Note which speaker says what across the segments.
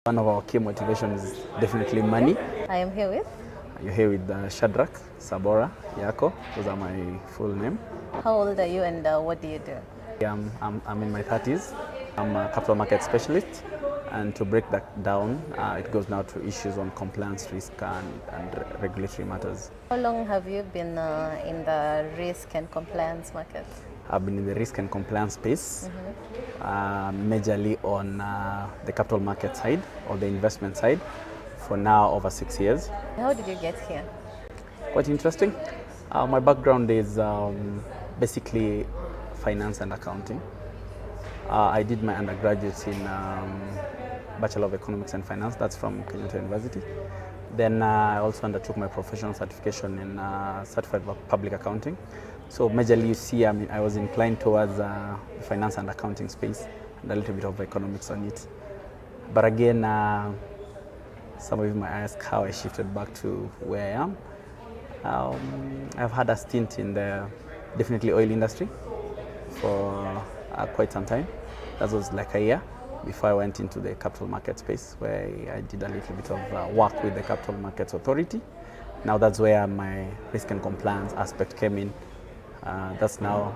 Speaker 1: One of our key motivations is definitely money.
Speaker 2: I am here with.
Speaker 1: You're here with Shadrach, Sabora, Yako. Those are my full name.
Speaker 2: How old are you and what do you do?
Speaker 1: I'm in my 30s. I'm a capital market specialist. And to break that down, it goes now to issues on compliance, risk, and regulatory matters.
Speaker 2: How long have you been in the risk and compliance market?
Speaker 1: I've been in the risk and compliance space, majorly on the capital market side or the investment side for now over 6 years.
Speaker 2: How did you get here?
Speaker 1: Quite interesting. My background is basically finance and accounting. I did my undergraduate in Bachelor of Economics and Finance, that's from Kenyatta University. Then I also undertook my professional certification in Certified Public Accounting. So majorly you see, I was inclined towards the finance and accounting space and a little bit of economics on it. But again, some of you might ask how I shifted back to where I am. I've had a stint in the definitely oil industry for quite some time. That was like a year before I went into the capital market space, where I did a little bit of work with the Capital Markets Authority. Now that's where my risk and compliance aspect came in. That's now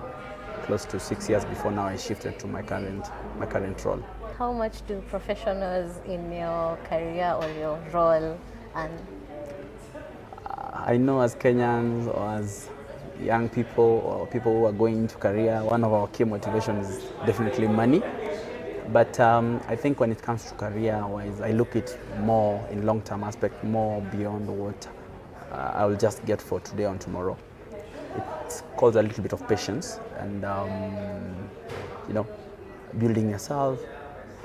Speaker 1: close to 6 years before now I shifted to my current role.
Speaker 2: How much do professionals in your career or your role earn?
Speaker 1: I know as Kenyans or as young people or people who are going into career, one of our key motivations is definitely money. But I think when it comes to career-wise, I look at more in long-term aspect, more beyond what I will just get for today and tomorrow. It calls a little bit of patience and building yourself,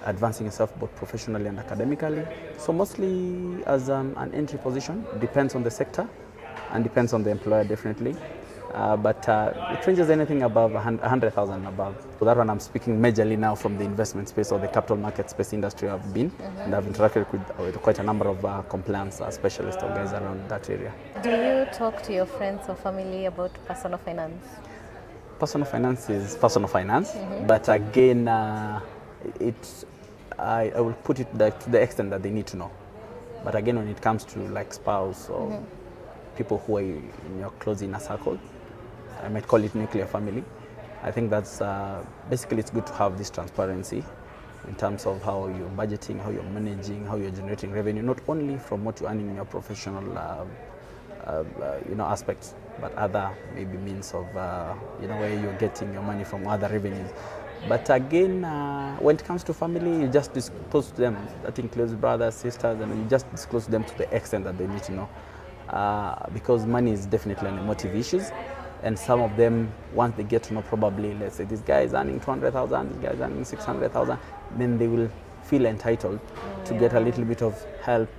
Speaker 1: advancing yourself both professionally and academically. So mostly as an entry position, depends on the sector and depends on the employer definitely. But it ranges anything above 100,000 and above. So that one I'm speaking majorly now from the investment space or the capital market space industry I've been, and I've interacted with quite a number of compliance specialists or guys around that area.
Speaker 2: Do you talk to your friends or family about personal finance?
Speaker 1: Personal finance is personal finance, but again, I will put it to the extent that they need to know. But again, when it comes to like spouse or people who are in your close inner circle, I might call it nuclear family. I think that's basically it's good to have this transparency in terms of how you're budgeting, how you're managing, how you're generating revenue, not only from what you're earning in your professional aspects, but other maybe means of where you're getting your money from other revenues. But again, when it comes to family, you just disclose to them. That includes brothers, sisters, and you just disclose to them to the extent that they need to know. Because money is definitely an emotive issue, and some of them, once they get to know, probably, let's say this guy is earning 200,000, this guy is earning 600,000, then they will feel entitled to get a little bit of help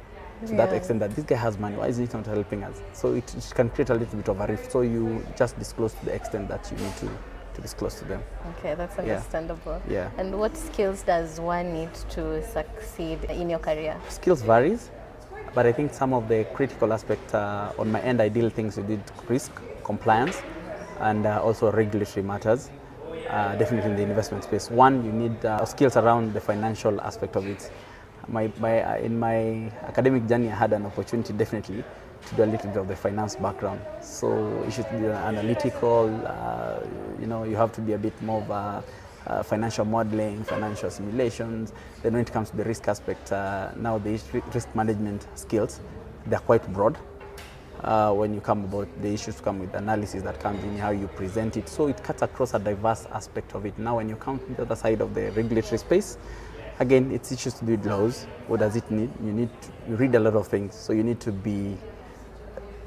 Speaker 1: to that extent that this guy has money, why is he not helping us? So it can create a little bit of a rift. So you just disclose to the extent that you need to disclose to them.
Speaker 2: Okay, that's understandable.
Speaker 1: Yeah.
Speaker 2: And what skills does one need to succeed in your career?
Speaker 1: Skills varies, but I think some of the critical aspects on my end, I deal things with risk, compliance, and also regulatory matters. Definitely in the investment space. One, you need skills around the financial aspect of it. In my academic journey, I had an opportunity definitely to do a little bit of the finance background. So you should be analytical, you have to be a bit more of financial modeling, financial simulations. Then when it comes to the risk aspect, now the risk management skills, they're quite broad. When you come about the issues come with analysis that comes in, how you present it. So it cuts across a diverse aspect of it. Now when you come to the other side of the regulatory space, again, it's issues to do with laws. What does it need? You read a lot of things. So you need to be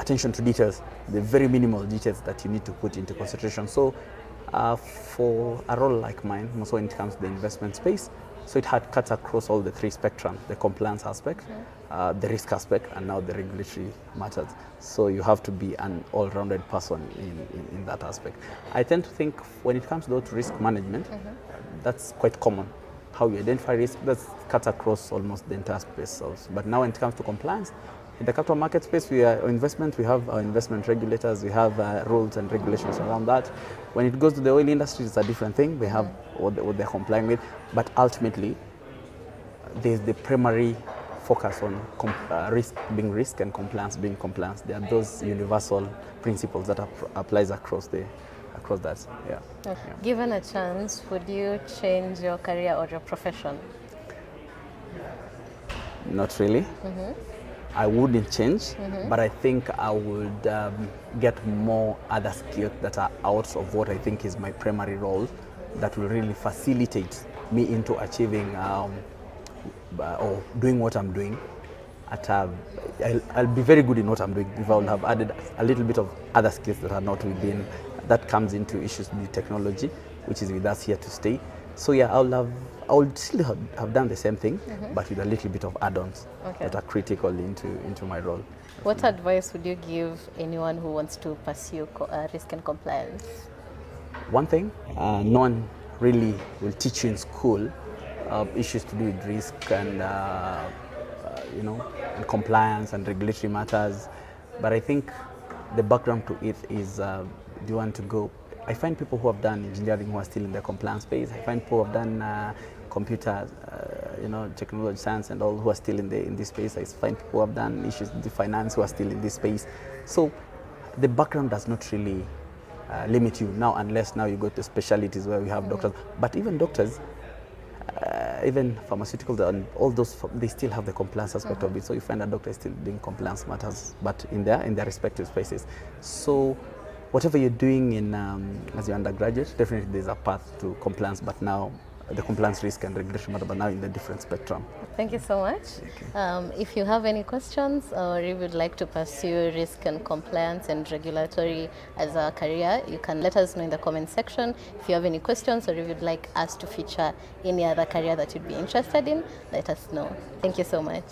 Speaker 1: attention to details, the very minimal details that you need to put into consideration. So for a role like mine, also when it comes to the investment space, so it had cuts across all the three spectrum, the compliance aspect, the risk aspect, and now the regulatory matters. So you have to be an all-rounded person in that aspect. I tend to think when it comes to risk management, that's quite common. How you identify risk, that cuts across almost the entire space. But now when it comes to compliance, in the capital market space, we have our investment regulators, we have rules and regulations around that. When it goes to the oil industry, it's a different thing. We have what they're complying with, but ultimately, there's the primary focus on risk being risk and compliance being compliance. There are those universal principles that applies across that. Yeah.
Speaker 2: Okay.
Speaker 1: Yeah.
Speaker 2: Given a chance, would you change your career or your profession?
Speaker 1: Not really. I wouldn't change, but I think I would get more other skills that are out of what I think is my primary role that will really facilitate me into achieving or doing what I'm doing. I'll be very good in what I'm doing if I will have added a little bit of other skills that are not within. That comes into issues with technology, which is with us here to stay. So yeah, I would still have done the same thing, but with a little bit of add-ons that are critical into my role.
Speaker 2: What advice would you give anyone who wants to pursue risk and compliance?
Speaker 1: One thing, no one really will teach you in school issues to do with risk and and compliance and regulatory matters. But I think the background to it is, do you want to go? I find people who have done engineering who are still in the compliance space. I find people who have done computer, technology science and all who are still in this space. I find people who have done issues with the finance who are still in this space. So the background does not really limit you now, unless now you go to specialties where we have doctors. But even doctors, even pharmaceuticals and all those, they still have the compliance aspect of it. So you find a doctor is still doing compliance matters, but in their respective spaces. So whatever you're doing in as your undergraduate, definitely there's a path to compliance, but now the compliance risk and regulatory matter, but now in the different spectrum.
Speaker 2: Thank you so much. If you have any questions or if you'd like to pursue risk and compliance and regulatory as a career, you can let us know in the comment section. If you have any questions or if you'd like us to feature any other career that you'd be interested in, let us know. Thank you so much.